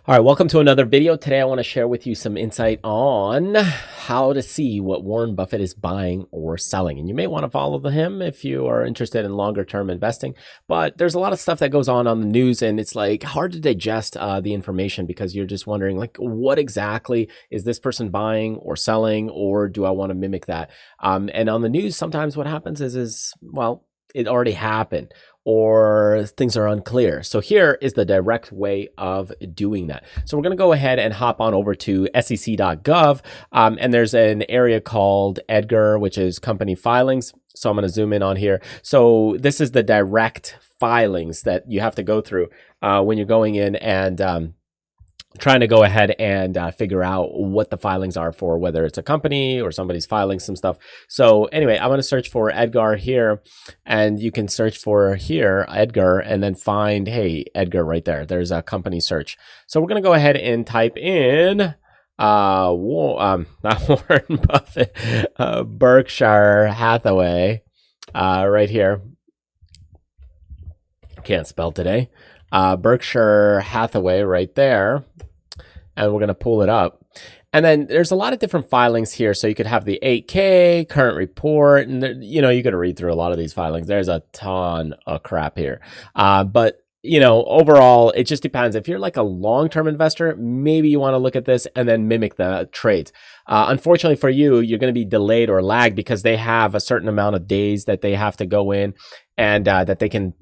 All right, welcome to another video. Today I want to share with you some insight on how to see what Warren Buffett is buying or selling. And you may want to follow him if you are interested in longer term investing. But there's a lot of stuff that goes on the news, and it's like hard to digest the information because you're just wondering, like, what exactly is this person buying or selling, or do I want to mimic that? And on the news, sometimes what happens is well, it already happened, or things are unclear. So here is the direct way of doing that. So we're going to go ahead and hop on over to sec.gov, and there's an area called EDGAR, which is company filings. So I'm going to zoom in on here. So this is the direct filings that you have to go through when you're going in and trying to go ahead and figure out what the filings are for, whether it's a company or somebody's filing some stuff. So anyway, I'm going to search for EDGAR here, and you can search for here, EDGAR, and then find, hey, EDGAR right there. There's a company search. So we're going to go ahead and type in not Warren Buffett, Berkshire Hathaway, right here. Can't spell today. Berkshire Hathaway right there. And we're going to pull it up. And then there's a lot of different filings here. So you could have the 8K, current report, and you got to read through a lot of these filings. There's a ton of crap here. But overall, it just depends. If you're like a long-term investor, maybe you want to look at this and then mimic the trades. Unfortunately for you, you're going to be delayed or lagged because they have a certain amount of days that they have to go in and that they can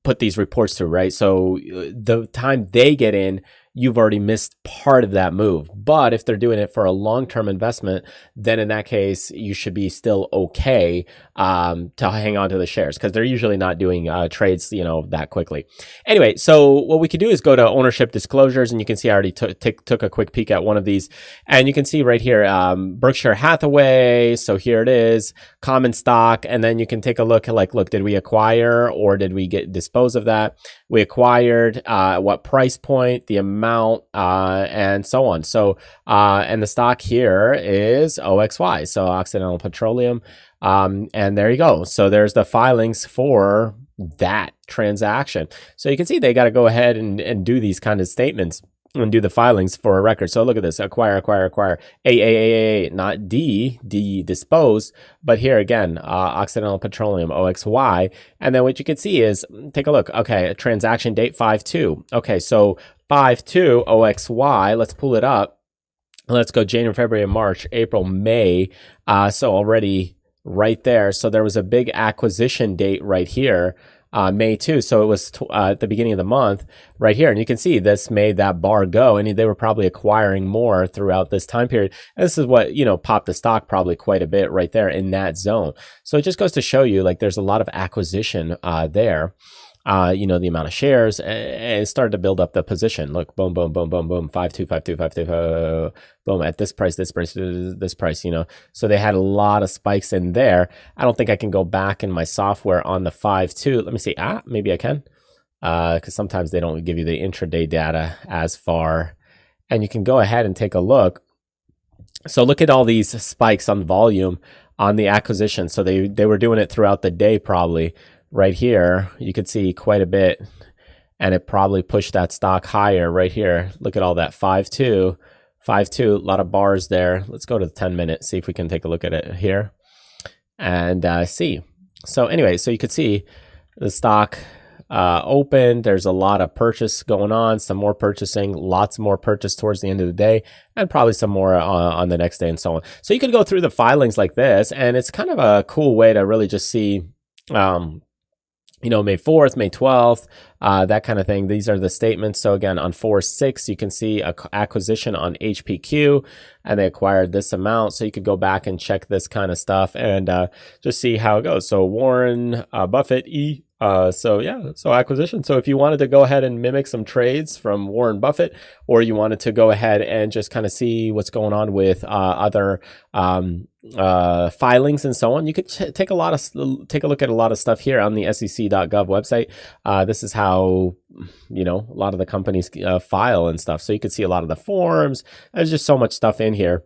put these reports through, right? So the time they get in, you've already missed part of that move. But if they're doing it for a long-term investment, then in that case, you should be still okay to hang on to the shares because they're usually not doing trades, that quickly. Anyway, so what we could do is go to ownership disclosures, and you can see I already took a quick peek at one of these, and you can see right here, Berkshire Hathaway. So here it is, common stock, and then you can take a look at look, did we acquire or did we get dispose of that? We acquired, what price point, the amount, and so on. So, and the stock here is OXY, so Occidental Petroleum. And there you go. So there's the filings for that transaction. So you can see they got to go ahead and do these kind of statements and do the filings for a record. So look at this, acquire, A, not D, dispose, but here again, Occidental Petroleum, OXY. And then what you can see is, take a look. Okay, a transaction date 5/2. Okay, so 5/2 OXY, let's pull it up. Let's go January, February, March, April, May. So already right there. So there was a big acquisition date right here. May 2. So it was at the beginning of the month right here. And you can see this made that bar go, and they were probably acquiring more throughout this time period. And this is what, popped the stock probably quite a bit right there in that zone. So it just goes to show you, there's a lot of acquisition there. The amount of shares, and it started to build up the position. Look, boom, boom, boom, boom, boom, 5/2, 5/2, 5/2, boom, at this price, this price, So they had a lot of spikes in there. I don't think I can go back in my software on the 5/2. Let me see. Maybe I can, because sometimes they don't give you the intraday data as far. And you can go ahead and take a look. So look at all these spikes on volume on the acquisition. So they were doing it throughout the day probably. Right here, you could see quite a bit, and it probably pushed that stock higher right here. Look at all that 5/2, 5/2, a lot of bars there. Let's go to the 10-minute, see if we can take a look at it here and see. So anyway, so you could see the stock opened. There's a lot of purchase going on, some more purchasing, lots more purchase towards the end of the day, and probably some more on the next day and so on. So you could go through the filings like this, and it's kind of a cool way to really just see May 4th, May 12th, that kind of thing. These are the statements. So again, on 4/6, you can see a acquisition on HPQ, and they acquired this amount. So you could go back and check this kind of stuff and just see how it goes. So Warren Buffett, so acquisition. So if you wanted to go ahead and mimic some trades from Warren Buffett, or you wanted to go ahead and just kind of see what's going on with other filings and so on, you could take a look at a lot of stuff here on the sec.gov website. This is how a lot of the companies file and stuff. So you could see a lot of the forms. There's just so much stuff in here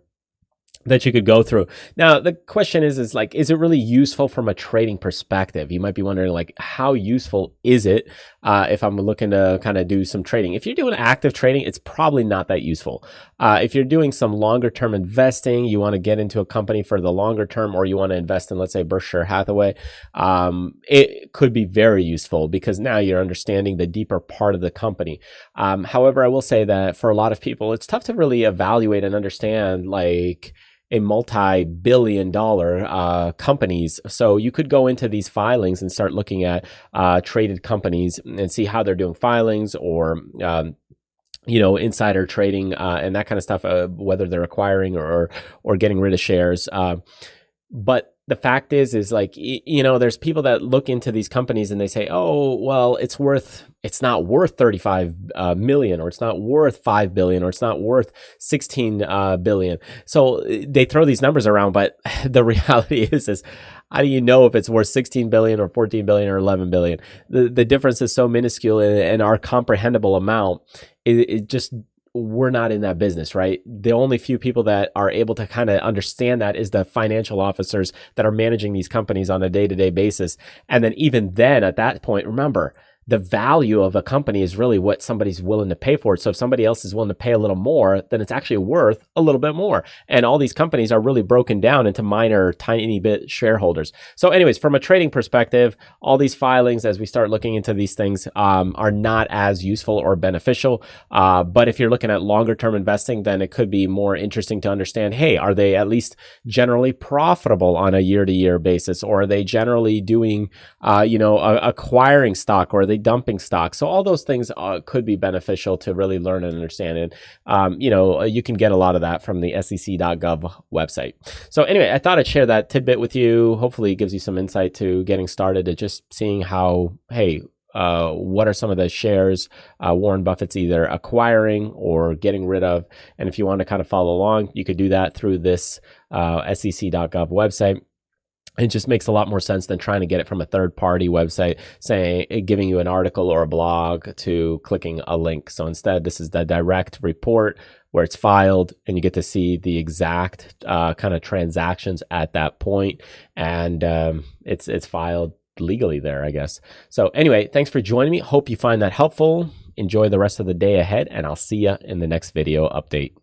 that you could go through. Now, the question is it really useful from a trading perspective? You might be wondering, how useful is it if I'm looking to kind of do some trading. If you're doing active trading, it's probably not that useful. If you're doing some longer term investing, you want to get into a company for the longer term, or you want to invest in, let's say, Berkshire Hathaway, it could be very useful because now you're understanding the deeper part of the company. However, I will say that for a lot of people, it's tough to really evaluate and understand like a multi-billion-dollar companies. So you could go into these filings and start looking at traded companies and see how they're doing filings, or insider trading and that kind of stuff, whether they're acquiring or getting rid of shares. But the fact is like, there's people that look into these companies and they say, oh, well, it's not worth 35 million, or it's not worth 5 billion, or it's not worth 16 billion. So they throw these numbers around, but the reality is how do you know if it's worth 16 billion or 14 billion or 11 billion? The difference is so minuscule, and our comprehensible amount, it just, we're not in that business, right? The only few people that are able to kind of understand that is the financial officers that are managing these companies on a day-to-day basis. And then even then, at that point, remember, the value of a company is really what somebody's willing to pay for it. So if somebody else is willing to pay a little more, then it's actually worth a little bit more. And all these companies are really broken down into minor, tiny bit shareholders. So anyways, from a trading perspective, all these filings, as we start looking into these things, are not as useful or beneficial. But if you're looking at longer term investing, then it could be more interesting to understand, hey, are they at least generally profitable on a year-to-year basis? Or are they generally doing, acquiring stock, or are they dumping stock? So all those things could be beneficial to really learn and understand. And, you can get a lot of that from the sec.gov website. So anyway, I thought I'd share that tidbit with you. Hopefully it gives you some insight to getting started at just seeing how, hey, what are some of the shares Warren Buffett's either acquiring or getting rid of? And if you want to kind of follow along, you could do that through this sec.gov website. It just makes a lot more sense than trying to get it from a third-party website, saying, giving you an article or a blog to clicking a link. So instead, this is the direct report where it's filed, and you get to see the exact kind of transactions at that point, and it's filed legally there, I guess. So anyway, thanks for joining me. Hope you find that helpful. Enjoy the rest of the day ahead, and I'll see you in the next video update.